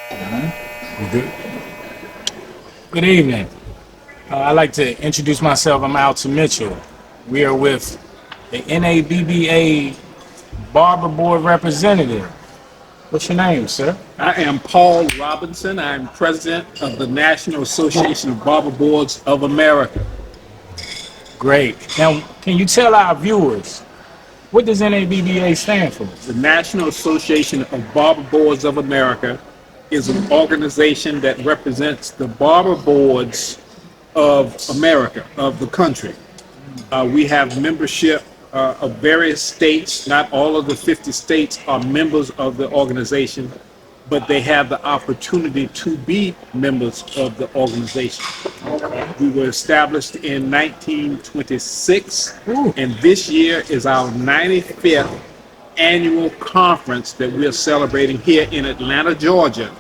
Good, good evening. I'd like to introduce myself. I'm Alton Mitchell. We are with the NABBA Barber Board representative. What's your name, sir? I am Paul Robinson. I'm president of the National Association of Barber Boards of America. Great. Now, can you tell our viewers, what does NABBA stand for? The National Association of Barber Boards of America is an organization that represents the barber boards of America, of the country. We have membership of various states. Not all of the 50 states are members of the organization, but they have the opportunity to be members of the organization. We were established in 1926, and this year is our 95th annual conference that we are celebrating here in Atlanta, Georgia,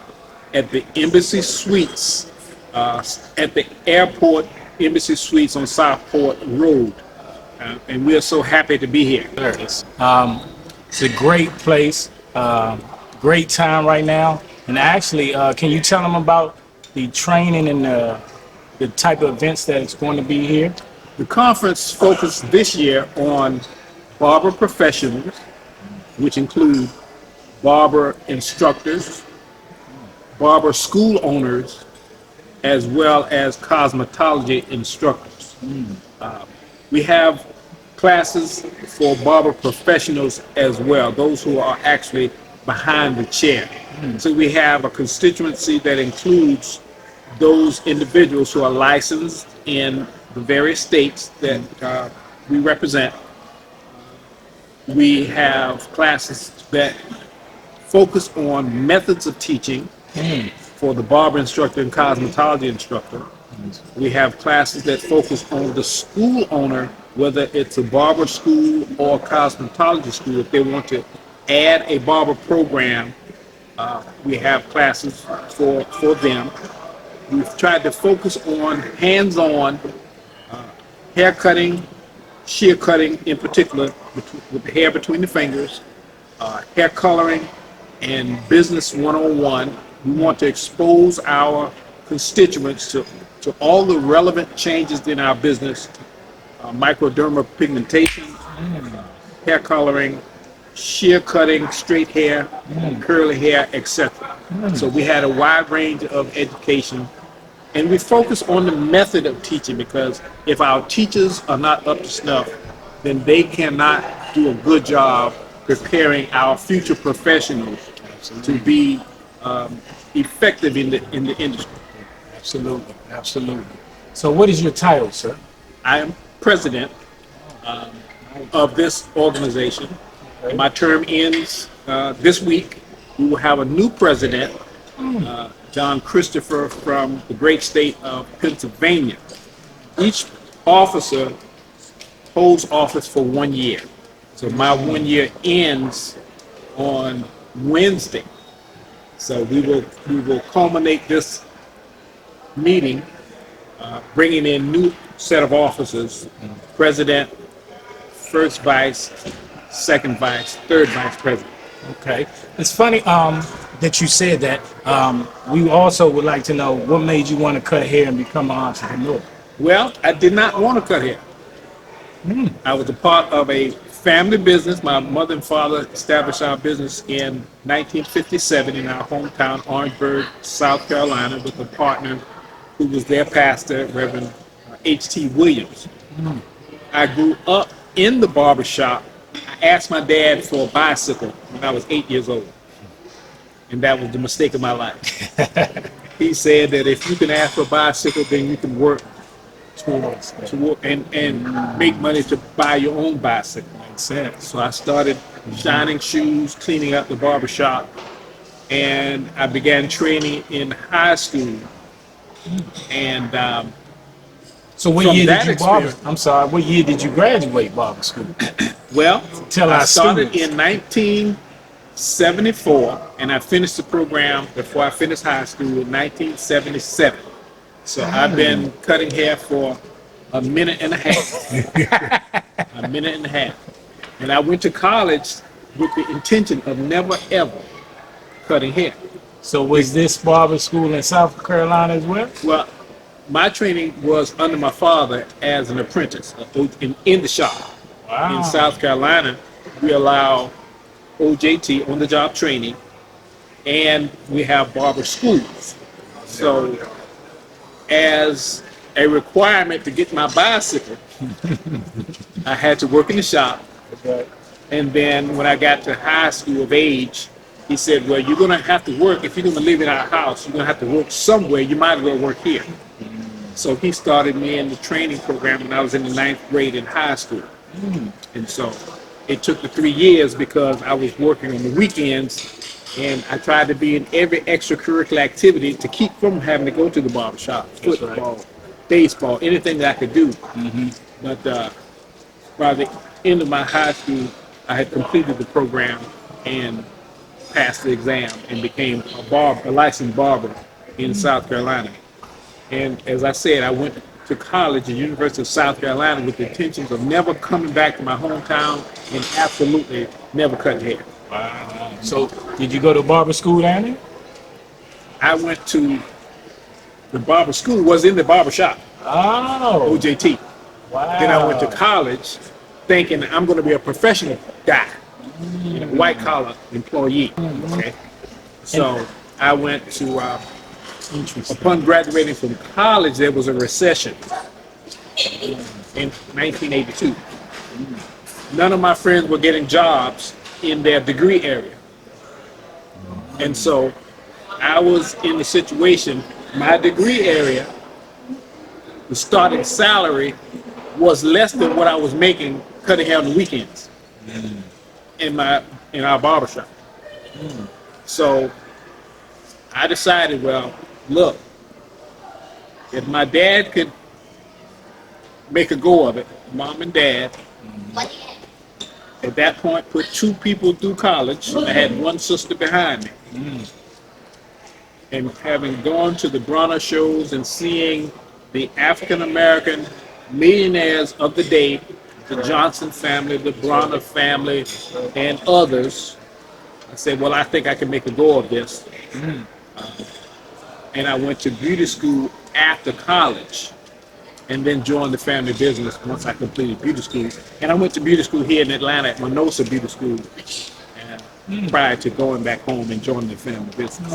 at the Embassy Suites, at the airport Embassy Suites on Southport Road. And we are so happy to be here. It's a great place, great time right now. And actually, can you tell them about the training and the type of events that it's going to be here? The conference focused this year on barber professionals, which include barber instructors, barber school owners, as well as cosmetology instructors. We have classes for barber professionals as well, those who are actually behind the chair. So we have a constituency that includes those individuals who are licensed in the various states that we represent. We have classes that focus on methods of teaching for the barber instructor and cosmetology instructor. We have classes that focus on the school owner, whether it's a barber school or cosmetology school. If they want to add a barber program, we have classes for them. We've tried to focus on hands-on hair cutting, shear cutting in particular, with the hair between the fingers, hair coloring, and business 101. We want to expose our constituents to all the relevant changes in our business, microdermal pigmentation, hair coloring, shear cutting, straight hair, curly hair, etc. So we had a wide range of education, and we focus on the method of teaching, because if our teachers are not up to snuff, then they cannot do a good job preparing our future professionals to be effective in the industry. Absolutely, absolutely. So what is your title, sir? I am president of this organization. My term ends this week. We will have a new president, John Christopher, from the great state of Pennsylvania. Each officer holds office for 1 year. So my 1 year ends on Wednesday. So we will culminate this meeting, bringing in new set of officers: president, first vice, second vice, third vice president. Okay. It's funny that you said that. We also would like to know what made you want to cut hair and become an entrepreneur. Well, I did not want to cut hair. I was a part of a family business. My mother and father established our business in 1957 in our hometown, Orangeburg, South Carolina, with a partner who was their pastor, Reverend H.T. Williams. I grew up in the barber shop. I asked my dad for a bicycle when I was 8 years old, and that was the mistake of my life. He said that if you can ask for a bicycle, then you can work to work and make money to buy your own bicycle. So I started shining shoes, cleaning up the barber shop, and I began training in high school. And so what year did you barber? I'm sorry, what year did you graduate barber school? Well, I started in 1974, and I finished the program before I finished high school in 1977. So I've been cutting hair for a minute and a half. A minute and a half. And I went to college with the intention of never, ever cutting hair. So was this barber school in South Carolina as well? Well, my training was under my father as an apprentice in the shop. In Wow. South Carolina, we allow OJT, on the job training, and we have barber schools. So, as a requirement to get my bicycle, I had to work in the shop. And then when I got to high school of age, he said, well, you're going to have to work. If you're going to live in our house, you're going to have to work somewhere. You might as well work here. So he started me in the training program when I was in the 9th grade in high school. And so it took the 3 years because I was working on the weekends, and I tried to be in every extracurricular activity to keep from having to go to the barbershop, football, baseball, anything that I could do. But by the end of my high school, I had completed the program and passed the exam and became a licensed barber in South Carolina. And as I said, I went to college at the University of South Carolina with the intentions of never coming back to my hometown and absolutely never cutting hair. Wow. So did you go to barber school down there? I went to the barber school, was in the barber shop, Oh. OJT. Wow. Then I went to college thinking I'm going to be a professional guy, white collar employee. Okay. So I went to, upon graduating from college, there was a recession in 1982. None of my friends were getting jobs in their degree area. And so I was in the situation, my degree area, the starting salary was less than what I was making cutting hair on the weekends in our barbershop. So I decided, well, look, if my dad could make a go of it, mom and dad, at that point put 2 people through college. I had 1 sister behind me. And having gone to the Bronner shows and seeing the African American millionaires of the day, the Johnson family, the Bronner family, and others, I said, well, I think I can make a go of this. And I went to beauty school after college and then joined the family business once I completed beauty school. And I went to beauty school here in Atlanta at Minosa Beauty School prior to going back home and joining the family business.